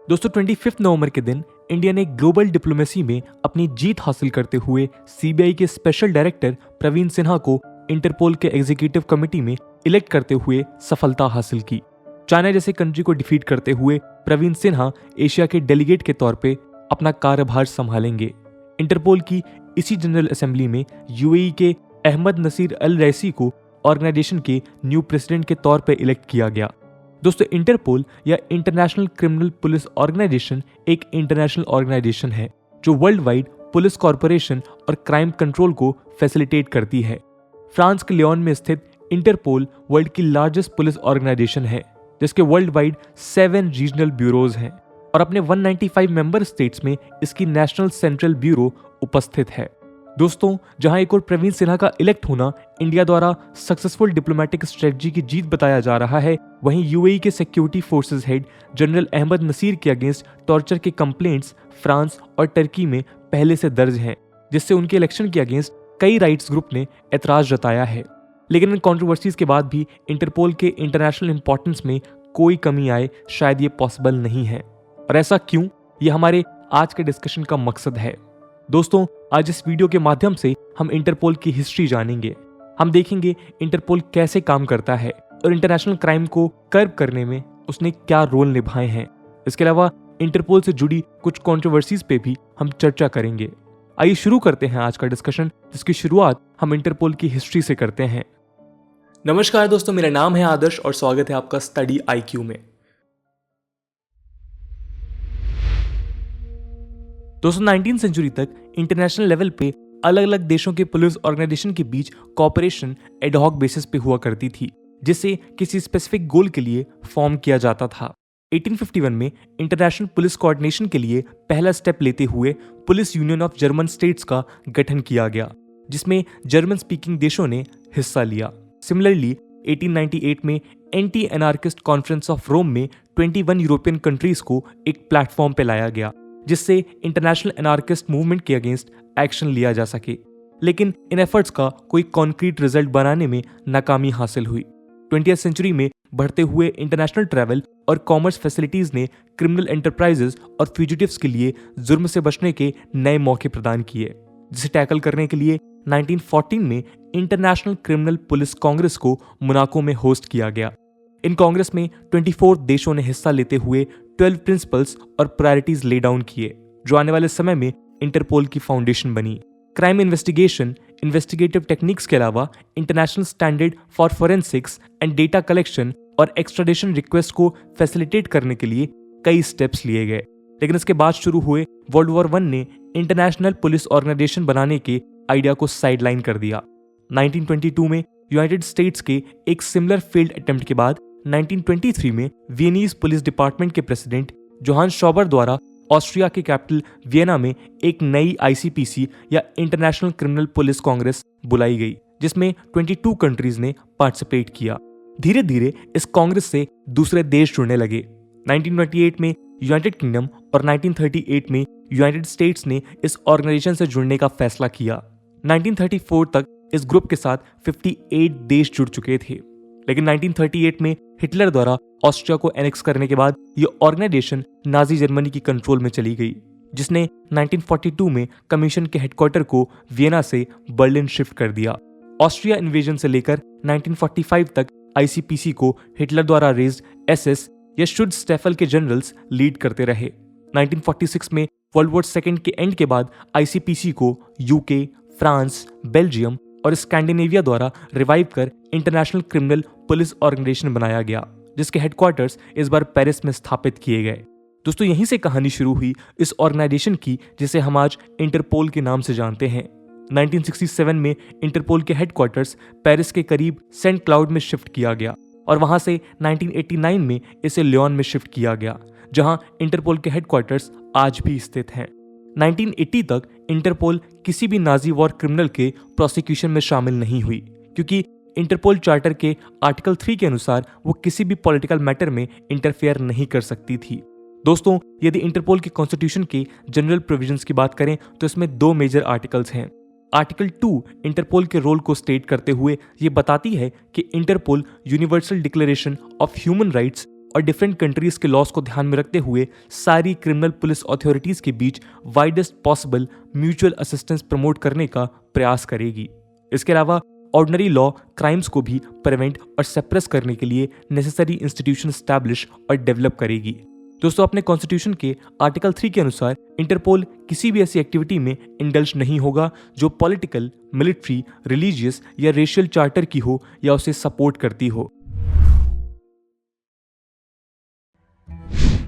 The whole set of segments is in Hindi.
दोस्तों 25 नवंबर के दिन इंडिया ने ग्लोबल डिप्लोमेसी में अपनी जीत हासिल करते हुए सीबीआई के स्पेशल डायरेक्टर प्रवीण सिन्हा को इंटरपोल के एग्जीक्यूटिव कमेटी में इलेक्ट करते हुए सफलता हासिल की। चाइना जैसे कंट्री को डिफीट करते हुए प्रवीण सिन्हा एशिया के डेलीगेट के तौर पे अपना कार्यभार संभालेंगे। इंटरपोल की इसी जनरल असेंबली में यूएई के अहमद नसीर अल रईसी को ऑर्गेनाइजेशन के न्यू प्रेसिडेंट के तौर पे इलेक्ट किया गया। दोस्तों इंटरपोल या इंटरनेशनल क्रिमिनल पुलिस ऑर्गेनाइजेशन एक इंटरनेशनल ऑर्गेनाइजेशन है जो वर्ल्ड वाइड पुलिस कॉरपोरेशन और क्राइम कंट्रोल को फैसिलिटेट करती है। फ्रांस के लियोन में स्थित इंटरपोल वर्ल्ड की लार्जेस्ट पुलिस ऑर्गेनाइजेशन है जिसके वर्ल्ड वाइड 7 रीजनल ब्यूरोज हैं और अपने 195 मेंबर स्टेट्स में इसकी नेशनल सेंट्रल ब्यूरो उपस्थित है। दोस्तों जहां एक और प्रवीण सिन्हा का इलेक्ट होना इंडिया द्वारा सक्सेसफुल डिप्लोमेटिक स्ट्रेटजी की जीत बताया जा रहा है, वहीं यूएई के security forces head general Ahmed Nasser के अगेंस्ट टॉर्चर के कंप्लेंट्स फ्रांस और टर्की में पहले से दर्ज हैं, जिससे उनके इलेक्शन के अगेंस्ट कई राइट्स ग्रुप ने एतराज जताया है। लेकिन इन कॉन्ट्रोवर्सीज के बाद भी इंटरपोल के इंटरनेशनल इंपॉर्टेंस में कोई कमी आए शायद ये पॉसिबल नहीं है। और ऐसा क्यों, ये हमारे आज के डिस्कशन का मकसद है। दोस्तों आज इस वीडियो के माध्यम से हम इंटरपोल की हिस्ट्री जानेंगे। हम देखेंगे इंटरपोल कैसे काम करता है और इंटरनेशनल क्राइम को कर्ब करने में उसने क्या रोल निभाए हैं। इसके अलावा इंटरपोल से जुड़ी कुछ कंट्रोवर्सीज पे भी हम चर्चा करेंगे। आइए शुरू करते हैं आज का डिस्कशन, जिसकी शुरुआत हम इंटरपोल की हिस्ट्री से करते हैं। नमस्कार दोस्तों, मेरा नाम है आदर्श और स्वागत है आपका स्टडी आईक्यू में। दोस्तों 19वीं सेंचुरी तक इंटरनेशनल लेवल पे अलग अलग देशों के पुलिस ऑर्गेनाइजेशन के बीच कोऑपरेशन एडहॉक बेसिस पे हुआ करती थी, जिसे किसी स्पेसिफिक गोल के लिए फॉर्म किया जाता था। 1851 में इंटरनेशनल पुलिस कोऑर्डिनेशन के लिए पहला स्टेप लेते हुए police union of German states का गठन किया गया, जिसमें जर्मन स्पीकिंग देशों ने हिस्सा लिया। सिमिलरली 1898 में anti anarchist conference of Rome में 21 यूरोपियन कंट्रीज को एक प्लेटफॉर्म पे लाया गया, जिससे इंटरनेशनल एनार्किस्ट मूवमेंट के अगेंस्ट एक्शन लिया जा सके। लेकिन इन एफर्ट्स का कोई कॉन्क्रीट रिजल्ट बनाने में नाकामी हासिल हुई। 20वीं सेंचुरी में बढ़ते हुए इंटरनेशनल ट्रैवल और कॉमर्स फैसिलिटीज ने क्रिमिनल एंटरप्राइजेस और फ्यूजिटिव्स के लिए जुर्म से बचने के नए मौके प्रदान किए, जिसे टैकल करने के लिए 1914 में इंटरनेशनल क्रिमिनल पुलिस कांग्रेस को मोनाको में होस्ट किया गया। इन कांग्रेस में 24 देशों ने हिस्सा लेते हुए 12 प्रिंसिपल्स और प्रायोरिटीज ले डाउन किए, जो आने वाले समय में इंटरपोल की फाउंडेशन बनी। क्राइम इन्वेस्टिगेशन, इन्वेस्टिगेटिव टेक्निक्स के अलावा international standard for forensics and data collection और एक्स्ट्राडिशन रिक्वेस्ट को फैसिलिटेट करने के लिए कई स्टेप्स लिए गए। लेकिन इसके बाद शुरू हुए वर्ल्ड वॉर 1 ने इंटरनेशनल पुलिस ऑर्गेनाइजेशन बनाने के आइडिया को साइडलाइन कर दिया। 1922 में यूनाइटेड स्टेट्स के एक सिमिलर फेल्ड अटेम्प्ट के बाद 1923 में वियनीज पुलिस डिपार्टमेंट के प्रेसिडेंट जोहान शॉबर द्वारा ऑस्ट्रिया के कैपिटल वियना में एक नई आईसीपीसी या इंटरनेशनल क्रिमिनल पुलिस कांग्रेस बुलाई गई, जिसमें 22 कंट्रीज ने पार्टिसिपेट किया। धीरे धीरे इस कांग्रेस से दूसरे देश जुड़ने लगे। 1928 में यूनाइटेड किंगडम और 1938 में यूनाइटेड स्टेट्स ने इस ऑर्गेनाइजेशन से जुड़ने का फैसला किया। 1934 तक इस ग्रुप के साथ 58 देश जुड़ चुके थे। लेकिन 1938 में हिटलर द्वारा ऑस्ट्रिया को एनेक्स करने के बाद ये ऑर्गेनाइजेशन नाजी जर्मनी की कंट्रोल में चली गई, जिसने 1942 में कमीशन के हेडक्वार्टर को वियना से बर्लिन शिफ्ट कर दिया। ऑस्ट्रिया इन्वेजन से लेकर 1945 तक आईसीपीसी को हिटलर द्वारा रेज्ड एसएस या शुड्स्टेफल के जनरल्स लीड करते रहे। 1946 में वर्ल्ड वॉर सेकेंड के एंड के बाद आईसीपीसी को यूके, फ्रांस, बेल्जियम और स्कैंडिनेविया द्वारा रिवाइव कर इंटरनेशनल क्रिमिनल पुलिस ऑर्गेनाइजेशन बनाया गया, जिसके हेडक्वार्टर्स इस बार पेरिस में स्थापित किए गए। दोस्तों यहीं से कहानी शुरू हुई इस ऑर्गेनाइजेशन की, जिसे हम आज इंटरपोल के नाम से जानते हैं। 1967 में इंटरपोल के हेडक्वार्टर्स पेरिस के करीब सेंट क्लाउड में शिफ्ट किया गया और वहां से 1989 में इसे लियोन में शिफ्ट किया गया, जहां इंटरपोल के हेडक्वार्टर्स आज भी स्थित हैं। 1980 तक इंटरपोल किसी भी नाजी वॉर क्रिमिनल के प्रोसिक्यूशन में शामिल नहीं हुई, क्योंकि इंटरपोल चार्टर के आर्टिकल 3 के अनुसार वो किसी भी पॉलिटिकल मैटर में इंटरफेयर नहीं कर सकती थी। दोस्तों यदि इंटरपोल के कॉन्स्टिट्यूशन के जनरल प्रोविजंस की बात करें तो इसमें 2 मेजर आर्टिकल्स हैं। आर्टिकल 2 इंटरपोल के रोल को स्टेट करते हुए ये बताती है कि Interpol universal declaration of human rights और डिफरेंट कंट्रीज के लॉस को ध्यान में रखते हुए सारी क्रिमिनल पुलिस अथॉरिटीज के बीच widest possible mutual assistance promote करने का प्रयास करेगी। इसके अलावा ऑर्डिनरी लॉ क्राइम्स को भी प्रिवेंट और सप्रेस करने के लिए नेसेसरी इंस्टीट्यूशन एस्टैब्लिश और डेवलप करेगी। दोस्तों, अपने कॉन्स्टिट्यूशन के आर्टिकल 3 के अनुसार इंटरपोल किसी भी ऐसी एक्टिविटी में इंडल्ज नहीं होगा जो पॉलिटिकल, मिलिट्री, रिलीजियस या रेशियल चार्टर की हो या उसे सपोर्ट करती हो।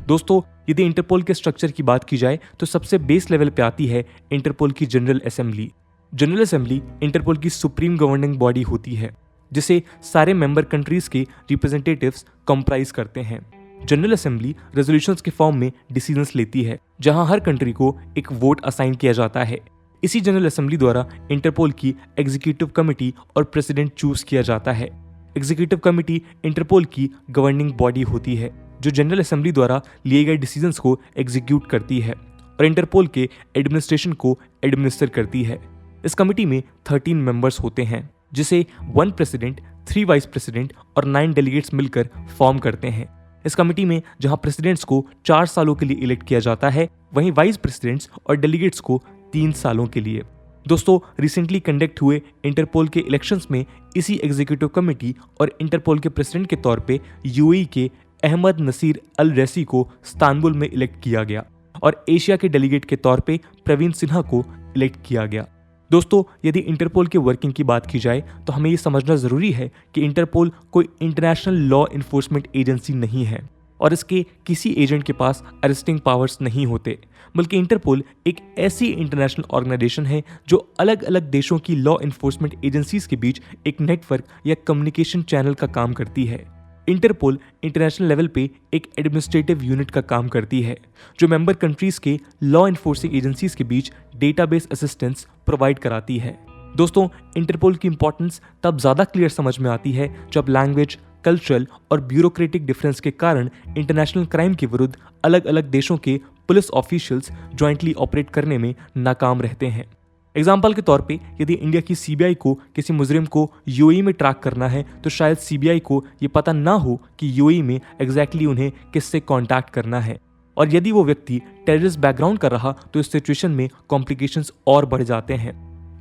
दोस्तों, यदि इंटरपोल के स्ट्रक्चर की बात की जाए तो सबसे बेस लेवल पे आती है इंटरपोल की general assembly. General assembly Interpol की सुप्रीम गवर्निंग बॉडी होती है जिसे सारे मेंबर कंट्रीज के रिप्रेजेंटेटिव्स कंप्राइज करते हैं। जनरल असेंबली रेजोल्यूशंस के फॉर्म में डिसीजंस लेती है जहां हर कंट्री को एक वोट असाइन किया जाता है। इसी जनरल असेंबली द्वारा इंटरपोल की एग्जीक्यूटिव कमेटी और प्रेसिडेंट चूज किया जाता है। एग्जीक्यूटिव कमेटी इंटरपोल की गवर्निंग बॉडी होती है जो जनरल असेंबली द्वारा लिए गए डिसीजंस को एग्जीक्यूट करती है और इंटरपोल के एडमिनिस्ट्रेशन को एडमिनिस्टर करती है। इस कमेटी में 13 मेंबर्स होते हैं जिसे 1 प्रेसिडेंट, 3 वाइस प्रेसिडेंट और 9 डेलीगेट्स मिलकर फॉर्म करते हैं। इस कमेटी में जहां प्रेसिडेंट्स को 4 सालों के लिए इलेक्ट किया जाता है, वहीं वाइस प्रेसिडेंट्स और डेलीगेट्स को 3 सालों के लिए। दोस्तों, रिसेंटली कंडक्ट हुए इंटरपोल के इलेक्शंस में इसी एग्जीक्यूटिव कमेटी और इंटरपोल के प्रेसिडेंट के तौर पे यूएई के अहमद नसीर अल रैसी को इस्तांबुल में इलेक्ट किया गया और एशिया के डेलीगेट के तौर पे प्रवीण सिन्हा को इलेक्ट किया गया। दोस्तों, यदि इंटरपोल की वर्किंग की बात की जाए तो हमें ये समझना जरूरी है कि इंटरपोल कोई इंटरनेशनल लॉ इन्फोर्समेंट एजेंसी नहीं है और इसके किसी एजेंट के पास अरेस्टिंग पावर्स नहीं होते, बल्कि इंटरपोल एक ऐसी इंटरनेशनल ऑर्गेनाइजेशन है जो अलग अलग देशों की लॉ इन्फोर्समेंट एजेंसीज के बीच एक नेटवर्क या कम्युनिकेशन चैनल का काम करती है। इंटरपोल इंटरनेशनल लेवल पे एक एडमिनिस्ट्रेटिव यूनिट का काम करती है जो मेंबर कंट्रीज के लॉ इन्फोर्सिंग एजेंसीज के बीच डेटाबेस असिस्टेंस प्रोवाइड कराती है। दोस्तों, इंटरपोल की इंपॉर्टेंस तब ज्यादा क्लियर समझ में आती है जब लैंग्वेज, कल्चरल और ब्यूरोक्रेटिक डिफरेंस के कारण इंटरनेशनल क्राइम के विरुद्ध अलग अलग देशों के पुलिस ऑफिशियल्स ज्वाइंटली ऑपरेट करने में नाकाम रहते हैं। एग्जाम्पल के तौर पे यदि इंडिया की सीबीआई को किसी मुजरिम को यूएई में ट्रैक करना है तो शायद सीबीआई को ये पता ना हो कि यूएई में एग्जैक्टली उन्हें किससे कांटेक्ट करना है, और यदि वो व्यक्ति टेररिस्ट बैकग्राउंड का रहा तो इस सिचुएशन में कॉम्प्लिकेशंस और बढ़ जाते हैं।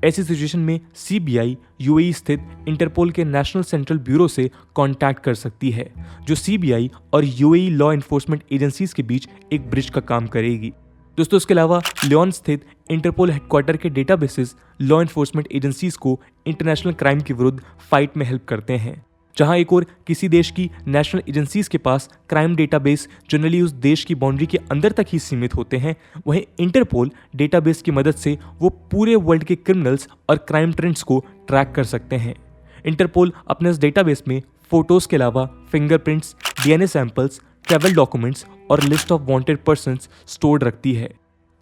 ऐसी सिचुएशन में सीबीआई यूएई स्थित इंटरपोल के नेशनल सेंट्रल ब्यूरो से कांटेक्ट कर सकती है जो सीबीआई और यूएई लॉ इन्फोर्समेंट एजेंसीज के बीच एक ब्रिज का काम करेगी। दोस्तों, इसके अलावा लियोन स्थित इंटरपोल हेडक्वार्टर के डेटाबेसेस लॉ इन्फोर्समेंट एजेंसीज को इंटरनेशनल क्राइम के विरुद्ध फाइट में हेल्प करते हैं। जहां एक और किसी देश की नेशनल एजेंसीज के पास क्राइम डेटाबेस जनरली उस देश की बाउंड्री के अंदर तक ही सीमित होते हैं, वहीं इंटरपोल डेटाबेस की मदद से वो पूरे वर्ल्ड के क्रिमिनल्स और क्राइम ट्रेंड्स को ट्रैक कर सकते हैं। इंटरपोल अपने इस डेटाबेस में फोटोज के अलावा fingerprints, DNA samples, travel documents और list of wanted persons stored रखती है।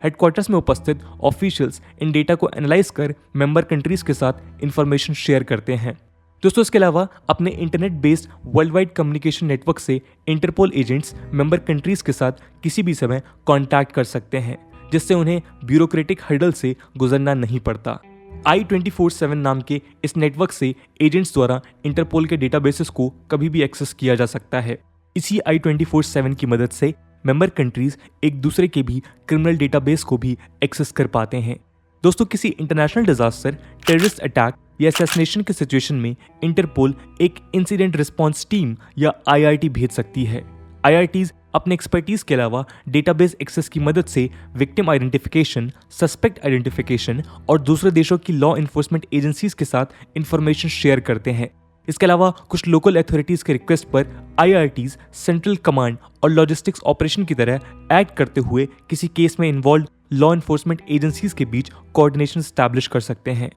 हेडक्वार्टर्स में उपस्थित ऑफिशियल्स इन डेटा को एनालाइज कर मेंबर कंट्रीज के साथ इंफॉर्मेशन शेयर करते हैं। दोस्तों, इसके अलावा अपने internet based world wide communication network से इंटरपोल एजेंट्स मेंबर कंट्रीज के साथ किसी भी समय कांटेक्ट कर सकते हैं, जिससे उन्हें ब्यूरोक्रेटिक हर्डल से गुजरना नहीं पड़ता। I-24/7 नाम के इस नेटवर्क से एजेंट्स द्वारा इंटरपोल के डेटाबेसेस को कभी भी एक्सेस किया जा सकता है। इसी I-24/7 की मदद से मेंबर कंट्रीज एक दूसरे के भी क्रिमिनल डेटाबेस को भी एक्सेस कर पाते हैं। दोस्तों, किसी इंटरनेशनल डिजास्टर, टेररिस्ट अटैक या असैसिनेशन के सिचुएशन में इंटरपोल एक इंसिडेंट रिस्पांस टीम या IRT भेज सकती है। IRTs अपने एक्सपर्टीज के अलावा डेटाबेस एक्सेस की मदद से विक्टिम आइडेंटिफिकेशन, सस्पेक्ट आइडेंटिफिकेशन और दूसरे देशों की लॉ इन्फोर्समेंट एजेंसीज के साथ इंफॉर्मेशन शेयर करते हैं। इसके अलावा कुछ लोकल अथॉरिटीज के रिक्वेस्ट पर IRTs सेंट्रल कमांड और लॉजिस्टिक्स ऑपरेशन की तरह एक्ट करते हुए किसी केस में इन्वॉल्व लॉ इन्फोर्समेंट एजेंसीज के बीच कोऑर्डिनेशन स्टैब्लिश कर सकते हैं।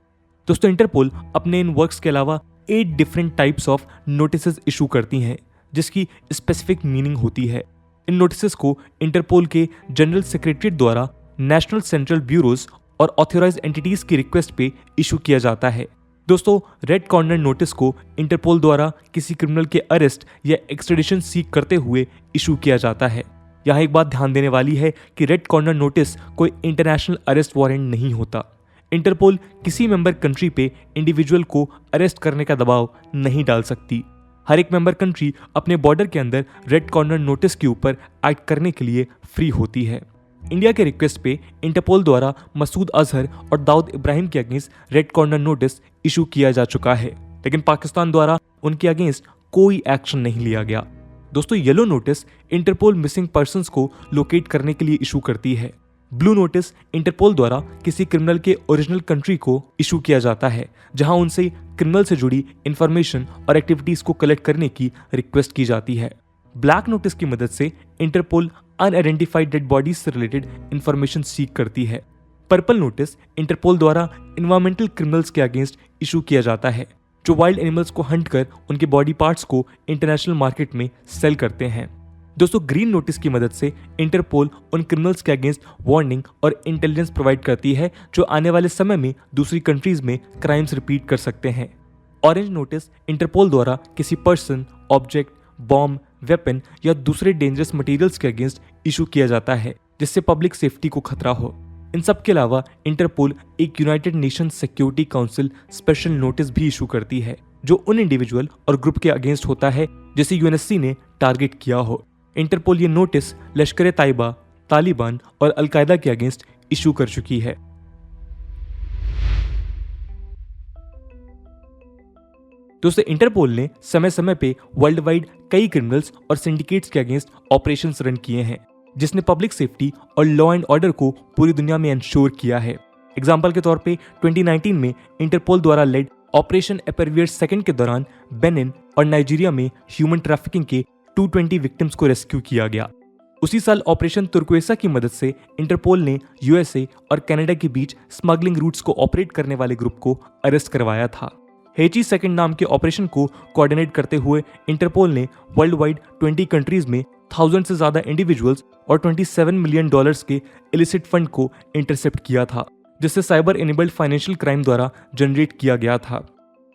दोस्तों, इंटरपोल अपने इन वर्क्स के अलावा 8 different types of notices issue करती हैं जिसकी स्पेसिफिक मीनिंग होती है। इन नोटिसेस को इंटरपोल के जनरल सेक्रेटरीट द्वारा नेशनल सेंट्रल ब्यूरोज और ऑथराइज्ड एंटिटीज की रिक्वेस्ट पे इशू किया जाता है। दोस्तों, रेड कॉर्नर नोटिस को इंटरपोल द्वारा किसी क्रिमिनल के अरेस्ट या एक्सट्रेडिशन सीक करते हुए इशू किया जाता है। यहाँ एक बात ध्यान देने वाली है कि रेड कॉर्नर नोटिस कोई इंटरनेशनल अरेस्ट वारंट नहीं होता। इंटरपोल किसी मेंबर कंट्री पे इंडिविजुअल को अरेस्ट करने का दबाव नहीं डाल सकती। हर एक मेंबर कंट्री अपने बॉर्डर के अंदर रेड कॉर्नर नोटिस के ऊपर एक्ट करने के लिए फ्री होती है। इंडिया के रिक्वेस्ट पे इंटरपोल द्वारा मसूद अजहर और दाऊद इब्राहिम के against red corner notice issue किया जा चुका है, लेकिन पाकिस्तान द्वारा उनके अगेंस्ट कोई एक्शन नहीं लिया गया। दोस्तों, yellow notice Interpol missing persons को लोकेट करने के लिए इशू करती है। ब्लू नोटिस इंटरपोल द्वारा किसी क्रिमिनल के ओरिजिनल कंट्री को इशू किया जाता है, जहां उनसे क्रिमिनल से जुड़ी इंफॉर्मेशन और एक्टिविटीज को कलेक्ट करने की रिक्वेस्ट की जाती है। ब्लैक नोटिस की मदद से इंटरपोल अनआइडेंटिफाइड डेड बॉडीज से रिलेटेड इंफॉर्मेशन सीक करती है। पर्पल नोटिस इंटरपोल द्वारा इन्वायरमेंटल क्रिमिनल्स के अगेंस्ट इशू किया जाता है, जो वाइल्ड एनिमल्स को हंट कर उनके बॉडी पार्ट्स को इंटरनेशनल मार्केट में सेल करते हैं। दोस्तों, ग्रीन नोटिस की मदद से इंटरपोल उन क्रिमिनल्स के अगेंस्ट वार्निंग और इंटेलिजेंस प्रोवाइड करती है जो आने वाले समय में दूसरी कंट्रीज में क्राइम्स रिपीट कर सकते हैं। ऑरेंज नोटिस इंटरपोल द्वारा किसी पर्सन, ऑब्जेक्ट, बॉम्ब, वेपन या दूसरे डेंजरस मटेरियल्स के अगेंस्ट इशू किया जाता है, जिससे पब्लिक सेफ्टी को खतरा हो। इन सब के अलावा इंटरपोल एक United Nations security council special notice भी इशू करती है, जो उन इंडिविजुअल और ग्रुप के अगेंस्ट होता है जिसे यूएनएससी ने टारगेट किया हो। इंटरपोल ये नोटिस लश्कर ताइबा, तालिबान और अलकायदा के अगेंस्ट इशू कर चुकी है। दोस्तों, इंटरपोल ने समय समय पे वर्ल्ड वाइड कई क्रिमिनल्स और सिंडिकेट्स के अगेंस्ट ऑपरेशंस रन किए हैं, जिसने पब्लिक सेफ्टी और लॉ एंड ऑर्डर को पूरी दुनिया में इंश्योर किया है। एग्जाम्पल के तौर पे 2019 में इंटरपोल द्वारा लेड ऑपरेशन एपरवियर सेकंड के दौरान बेनिन और नाइजीरिया में ह्यूमन ट्रैफिकिंग के 220 विक्टिम्स को रेस्क्यू किया गया। उसी साल ऑपरेशन तुर्कवेसा की मदद से इंटरपोल ने यूएसए और कनाडा के बीच स्मगलिंग रूट्स को ऑपरेट करने वाले ग्रुप को अरेस्ट करवाया था। हेची सेकंड नाम के ऑपरेशन को कोऑर्डिनेट करते हुए इंटरपोल ने वर्ल्ड वाइड 20 कंट्रीज में 1000 से ज्यादा इंडिविजुअल्स और $27 मिलियन के इलिसिट फंड को इंटरसेप्ट किया था, जिससे साइबर एनेबल्ड फाइनेंशियल क्राइम द्वारा जनरेट किया गया था।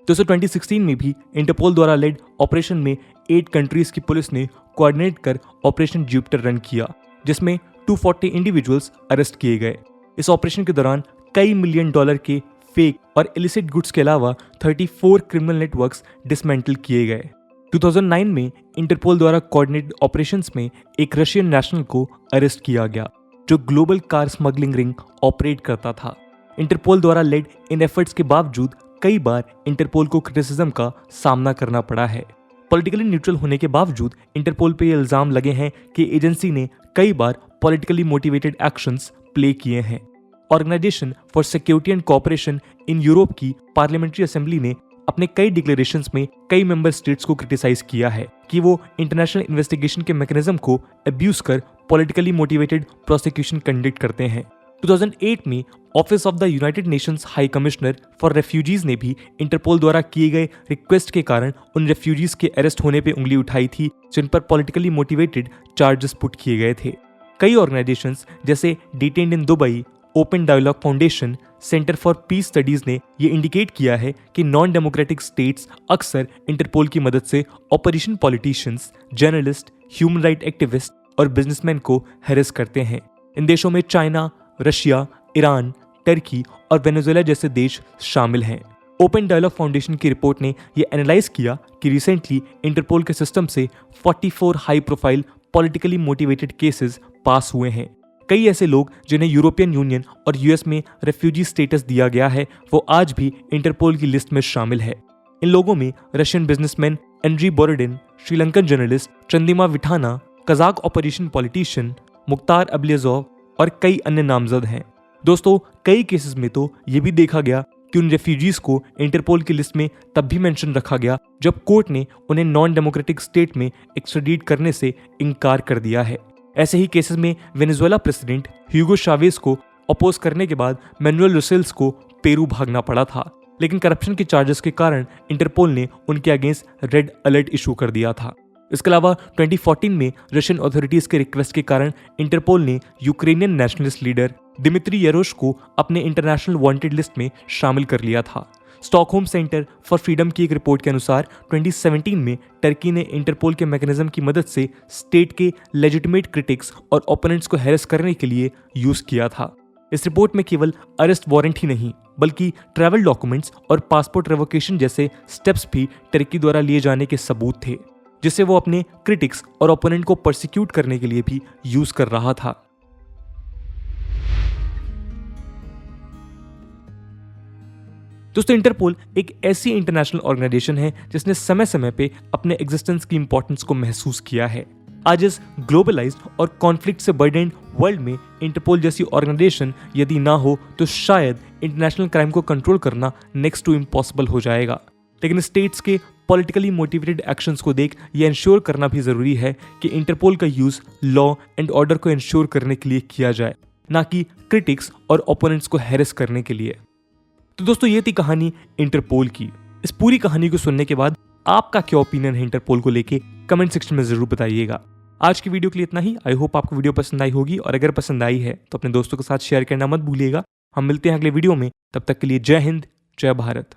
दोस्तों, 2016 में भी इंटरपोल द्वारा लेड ऑपरेशन में 8 कंट्रीज की पुलिस ने कोऑर्डिनेट कर ऑपरेशन जुपिटर रन किया, जिसमें 240 इंडिविजुअल्स अरेस्ट किए गए। इस ऑपरेशन के दौरान कई $1 मिलियन के फेक और इलिसिट गुड्स के अलावा 34 क्रिमिनल नेटवर्क्स डिसमेंटल किए गए। 2009 में इंटरपोल द्वारा कोऑर्डिनेटेड ऑपरेशंस में एक रशियन नेशनल को अरेस्ट किया गया, जो global car smuggling ring operate करता था। इंटरपोल द्वारा लेड इन एफर्ट्स के बावजूद कई बार इंटरपोल को क्रिटिसिज्म का सामना करना पड़ा है। पॉलिटिकली न्यूट्रल होने के बावजूद इंटरपोल पे ये इल्जाम लगे हैं कि एजेंसी ने कई बार पॉलिटिकली मोटिवेटेड एक्शंस प्ले किए हैं। Organisation for security and cooperation in Europe की पार्लियामेंट्री असेंबली ने अपने कई डिक्लेरेशंस में कई मेंबर स्टेट्स को क्रिटिसाइज किया है कि वो इंटरनेशनल इन्वेस्टिगेशन के मैकेनिज्म को अब्यूज कर पॉलिटिकली मोटिवेटेड प्रोसिक्यूशन कंडक्ट करते हैं। 2008 में office of the United Nations high commissioner for refugees ने भी इंटरपोल द्वारा किए गए रिक्वेस्ट के कारण उन रेफ्यूजीज के अरेस्ट होने पे उंगली उठाई थी, जिन पर पॉलिटिकली मोटिवेटेड चार्जेस पुट किए गए थे। कई ऑर्गेनाइजेशंस जैसे detained in Dubai, open dialogue foundation, centre for peace studies ने ये इंडिकेट किया है कि नॉन डेमोक्रेटिक स्टेट्स अक्सर इंटरपोल की मदद से operation politicians, journalist, human right activist और बिजनेसमैन को हैरेस करते हैं। इन देशों में चाइना, रशिया, ईरान, टर्की और वेनेजुएला जैसे देश शामिल हैं। ओपन डायलॉग फाउंडेशन की रिपोर्ट ने यह एनालाइज किया कि रिसेंटली इंटरपोल के सिस्टम से 44 high profile politically motivated cases pass हुए हैं। कई ऐसे लोग जिन्हें यूरोपियन यूनियन और यूएस में रेफ्यूजी स्टेटस दिया गया है, वो आज भी इंटरपोल की लिस्ट में शामिल है। इन लोगों में Russian businessman Andrei Borodin, Sri Lankan journalist Chandrima Withana, Kazakh opposition politician Mukhtar Ablyazov और कई अन्य नामजद हैं। दोस्तों, कई केसेस में तो ये भी देखा गया कि उन रेफ्यूजीज को इंटरपोल की लिस्ट में तब भी मेंशन रखा गया जब कोर्ट ने उन्हें नॉन डेमोक्रेटिक स्टेट में एक्स्ट्राडीट करने से इनकार कर दिया है। ऐसे ही केसेस में वेनेजुएला प्रेसिडेंट ह्यूगो चावेज को अपोज करने के बाद मैनुअल रुसेल्स को पेरू भागना पड़ा था, लेकिन करप्शन के चार्जेस के कारण इंटरपोल ने उनके अगेंस्ट रेड अलर्ट इशू कर दिया था। इसके अलावा 2014 में रशियन अथॉरिटीज के रिक्वेस्ट के कारण इंटरपोल ने यूक्रेनियन नेशनलिस्ट लीडर दिमित्री येरोश को अपने इंटरनेशनल वांटेड लिस्ट में शामिल कर लिया था। स्टॉकहोम सेंटर फॉर फ्रीडम की एक रिपोर्ट के अनुसार 2017 में टर्की ने इंटरपोल के मैकेनिज्म की मदद से स्टेट के लेजिटिमेट क्रिटिक्स और ओपोनेंट्स को हैरेस करने के लिए यूज किया था। इस रिपोर्ट में केवल अरेस्ट वारंट ही नहीं बल्कि ट्रैवल डॉक्यूमेंट्स और पासपोर्ट रेवोकेशन जैसे स्टेप्स भी टर्की द्वारा लिए जाने के सबूत थे, जिसे वो अपने क्रिटिक्स और ओपोनेंट को परसिक्यूट करने के लिए भी यूज कर रहा था। दोस्तों, इंटरपोल एक ऐसी इंटरनेशनल ऑर्गेनाइजेशन है जिसने समय समय पे अपने एग्जिस्टेंस की इंपॉर्टेंस को महसूस किया है। आज इस ग्लोबलाइज्ड और कॉन्फ्लिक्ट से बर्डन्ड वर्ल्ड में इंटरपोल जैसी ऑर्गेनाइजेशन यदि ना हो तो शायद इंटरनेशनल क्राइम को कंट्रोल करना नेक्स्ट टू इम्पॉसिबल हो जाएगा। लेकिन स्टेट्स के पॉलिटिकली मोटिवेटेड एक्शंस को देख ये इंश्योर करना भी जरूरी है कि इंटरपोल का यूज लॉ एंड ऑर्डर को इंश्योर करने के लिए किया जाए, ना कि क्रिटिक्स और ओपोनेंट्स को हैरेस करने के लिए। तो दोस्तों, ये थी कहानी इंटरपोल की। इस पूरी कहानी को सुनने के बाद आपका क्या ओपिनियन है इंटरपोल को लेके, कमेंट सेक्शन में जरूर बताइएगा। आज की वीडियो के लिए इतना ही। आई होप आपको वीडियो पसंद आई होगी, और अगर पसंद आई है तो अपने दोस्तों के साथ शेयर करना मत भूलिएगा। हम मिलते हैं अगले वीडियो में, तब तक के लिए जय हिंद, जय भारत।